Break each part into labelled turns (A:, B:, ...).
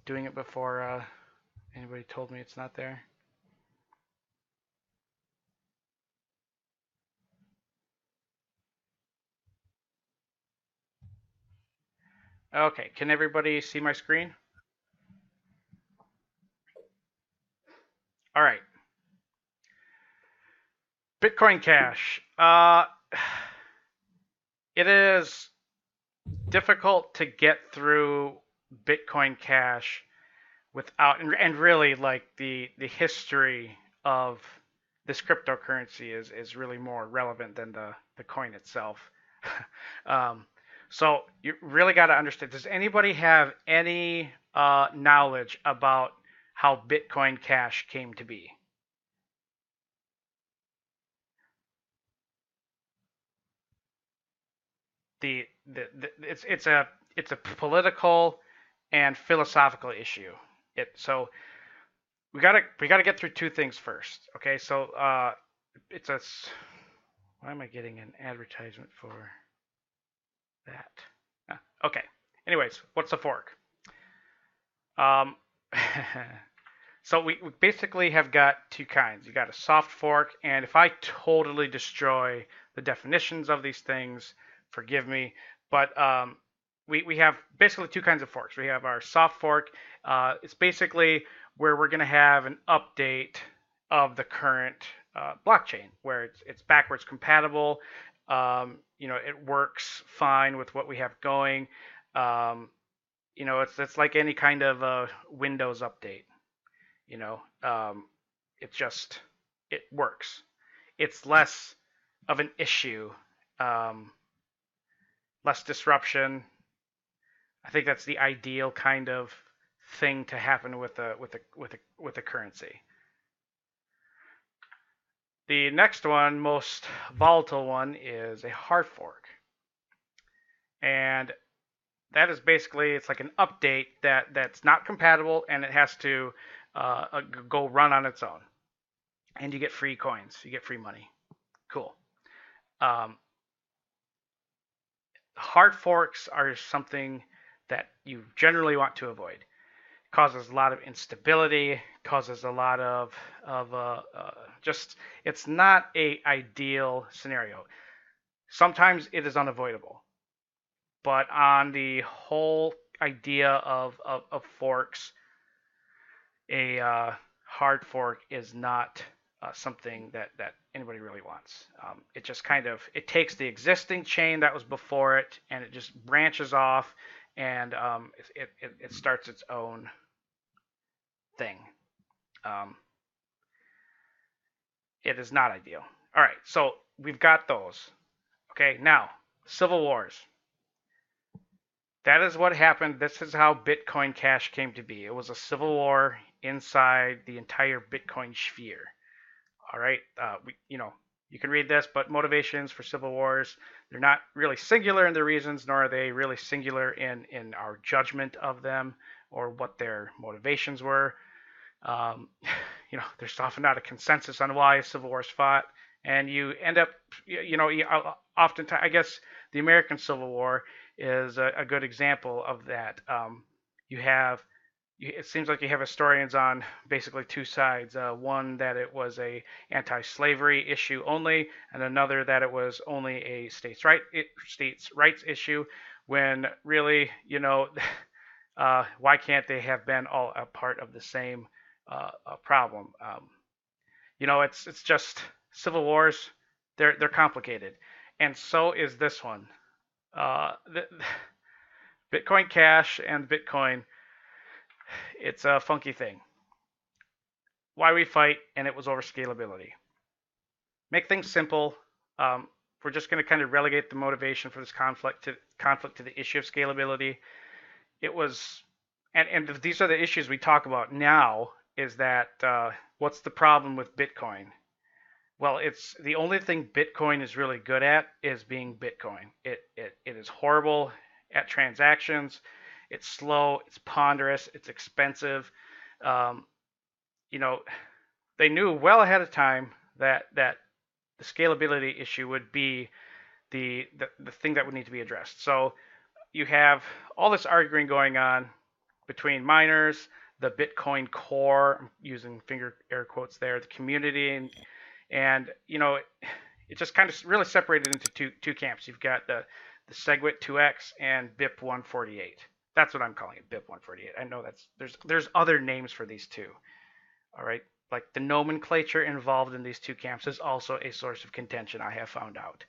A: doing it before anybody told me it's not there. Okay, can everybody see my screen? All right. Bitcoin Cash. It is difficult to get through Bitcoin Cash without, and really like the history of this cryptocurrency is really more relevant than the coin itself. um, so you really got to understand. Does anybody have any knowledge about how Bitcoin Cash came to be? It's a political and philosophical issue. So we gotta get through two things first. Okay, so it's a why am I getting an advertisement for that? Okay. Anyways, what's a fork? Um, so we basically have got two kinds. You got a soft fork, and if I totally destroy the definitions of these things, forgive me. But we have basically two kinds of forks. We have our soft fork. It's basically where we're going to have an update of the current blockchain, where it's backwards compatible. It works fine with what we have going. Um, it's like any kind of Windows update. You know, um, it just it works. It's less of an issue, um, less disruption. I think that's the ideal kind of thing to happen with a currency. The next one, most volatile one, is a hard fork, and that is basically it's like an update that's not compatible and it has to go run on its own, and you get free coins, you get free money. Cool. Um, Hard forks are something that you generally want to avoid. It causes a lot of instability, causes a lot of just it's not a ideal scenario. Sometimes it is unavoidable, but on the whole idea of forks, a hard fork is not something that anybody really wants. It just kind of it takes the existing chain that was before it and it just branches off and it starts its own thing. Um, it is not ideal. All right, so we've got those. Okay, now civil wars. That is what happened. This is how Bitcoin Cash came to be. It was a civil war inside the entire Bitcoin sphere. All right, you can read this, but motivations for civil wars, they're not really singular in their reasons, nor are they really singular in our judgment of them or what their motivations were. Um, there's often not a consensus on why civil wars fought, and you end up, oftentimes, I guess the American Civil War is a good example of that. You have it seems like you have historians on basically two sides. One that it was a anti-slavery issue only, and another that it was only a states' rights issue. When really, why can't they have been all a part of the same problem? It's just civil wars. They're complicated, and so is this one. The Bitcoin Cash and Bitcoin, it's a funky thing. Why we fight, and it was over scalability. Make things simple. We're just going to kind of relegate the motivation for this conflict to the issue of scalability. It was, and these are the issues we talk about now. Is that what's the problem with Bitcoin? Well, it's the only thing Bitcoin is really good at is being Bitcoin. It is horrible at transactions. It's slow. It's ponderous. It's expensive. Um, you know, they knew well ahead of time that the scalability issue would be the thing that would need to be addressed. So you have all this arguing going on between miners, the Bitcoin core, I'm using finger air quotes there, the community, and it just kind of really separated into two camps. You've got the SegWit 2x and BIP 148. That's what I'm calling it, BIP 148. I know there's other names for these two. All right, like the nomenclature involved in these two camps is also a source of contention. I have found out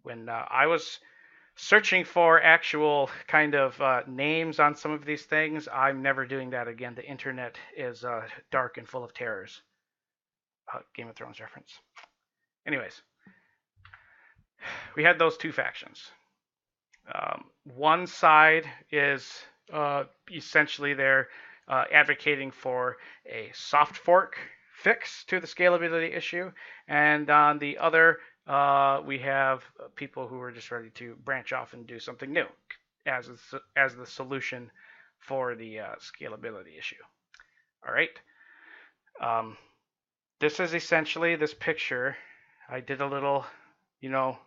A: when I was searching for actual kind of names on some of these things. I'm never doing that again. The internet is dark and full of terrors. Game of Thrones reference. Anyways, we had those two factions. One side is essentially they're advocating for a soft fork fix to the scalability issue, and on the other, we have people who are just ready to branch off and do something new as the solution for the scalability issue. All right. Um, this is essentially this picture. I did a little, you know,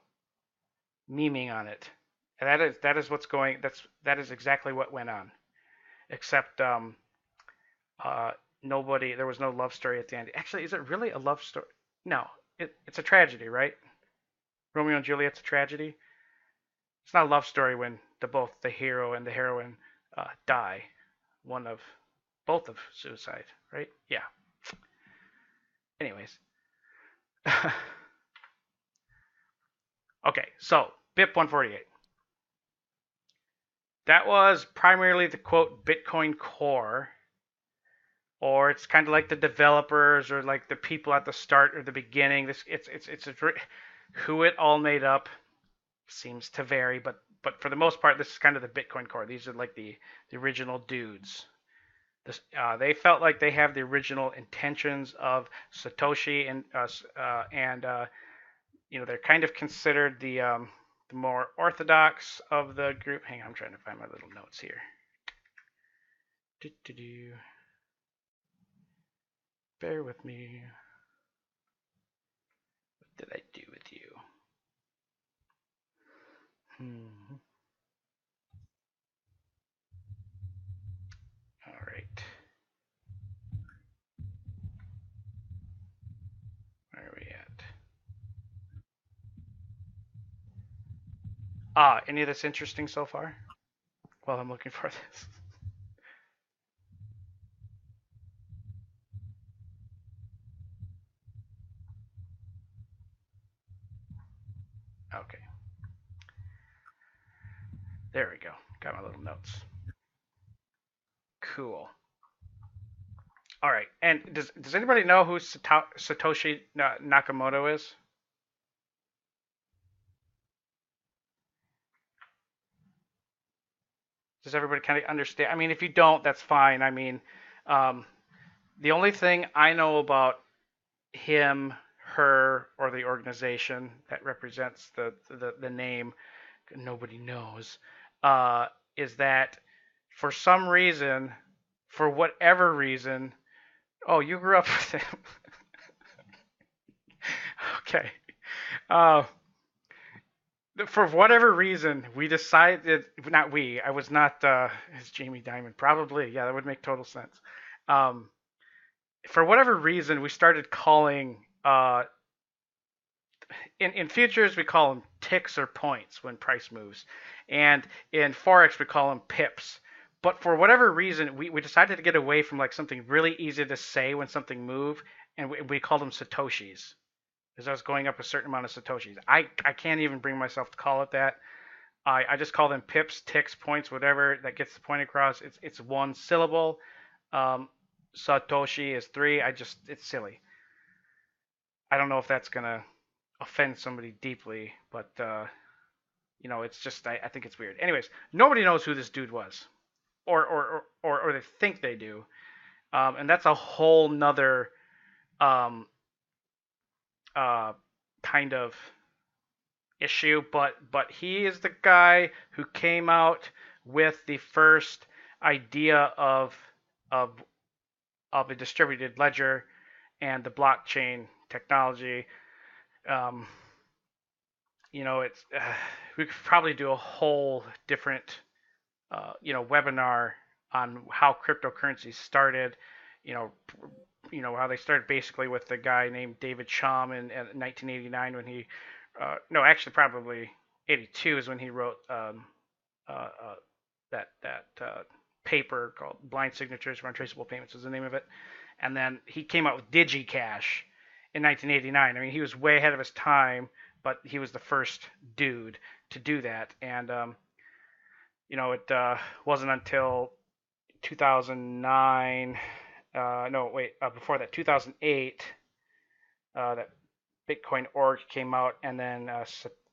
A: memeing on it. And that is what's going. That is exactly what went on. Except uh, nobody. There was no love story at the end. Actually, is it really a love story? No, it's a tragedy, right? Romeo and Juliet's a tragedy. It's not a love story when both the hero and the heroine die. One of both of suicide, right? Yeah. Anyways. Okay, so BIP 148. That was primarily the quote Bitcoin core, or it's kind of like the developers or like the people at the start or the beginning. It's who it all made up seems to vary, but for the most part, this is kind of the Bitcoin core. These are like the original dudes. They felt like they have the original intentions of Satoshi, and they're kind of considered the more orthodox of the group. Hang on, I'm trying to find my little notes here. Bear with me. What did I do with you? All right. Where are we at? Any of this interesting so far? While I'm looking for this. Okay. There we go. Got my little notes. Cool. All right. And does anybody know who Satoshi Nakamoto is? Does everybody kind of understand? I mean, if you don't, that's fine. I mean, um, the only thing I know about him, her, or the organization that represents the name, nobody knows, uh, is that for some reason, for whatever reason, oh, you grew up with him. Okay. Uh, for whatever reason, we decided, not we, I was not as Jamie Dimon, probably, yeah, that would make total sense. Um, for whatever reason, we started calling, in futures, we call them ticks or points when price moves. And in Forex, we call them pips. But for whatever reason, we decided to get away from like something really easy to say when something moved, and we called them Satoshis. Because I was going up a certain amount of Satoshis. I can't even bring myself to call it that. I just call them pips, ticks, points, whatever that gets the point across. It's one syllable. Um, Satoshi is three. It's silly. I don't know if that's gonna offend somebody deeply, but it's just I think it's weird. Anyways, nobody knows who this dude was, or they think they do, and that's a whole nother um, uh, kind of issue. But he is the guy who came out with the first idea of of a distributed ledger and the blockchain technology. Um, it's we could probably do a whole different webinar on how cryptocurrencies started. You know, how they started basically with the guy named David Chaum in 1989 when he, no, actually probably 82 is when he wrote that paper called Blind Signatures for Untraceable Payments is the name of it. And then he came out with DigiCash in 1989. I mean, he was way ahead of his time, but he was the first dude to do that. And it wasn't until 2009, no, wait, before that, 2008, that Bitcoin org came out, and then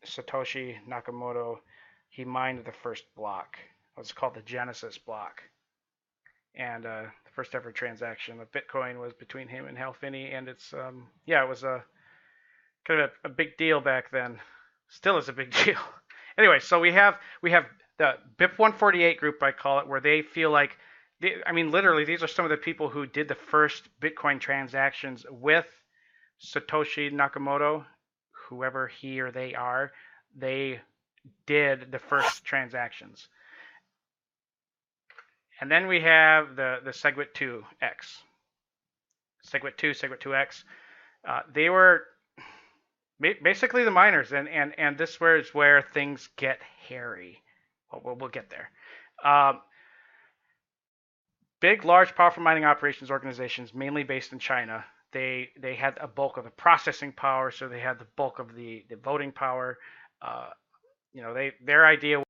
A: Satoshi Nakamoto, he mined the first block. It was called the Genesis block. And the first ever transaction of Bitcoin was between him and Hal Finney, and it's yeah, it was a kind of a big deal back then. Still is a big deal. Anyway, so we have the BIP 148 group, I call it, where they feel like, I mean, literally, these are some of the people who did the first Bitcoin transactions with Satoshi Nakamoto, whoever he or they are. They did the first transactions. And then we have the SegWit 2X. SegWit 2, SegWit 2X. They were basically the miners, and this is where things get hairy. Well, we'll get there. Big, large, powerful mining operations organizations, mainly based in China. They had a bulk of the processing power, so they had the bulk of the voting power. Their idea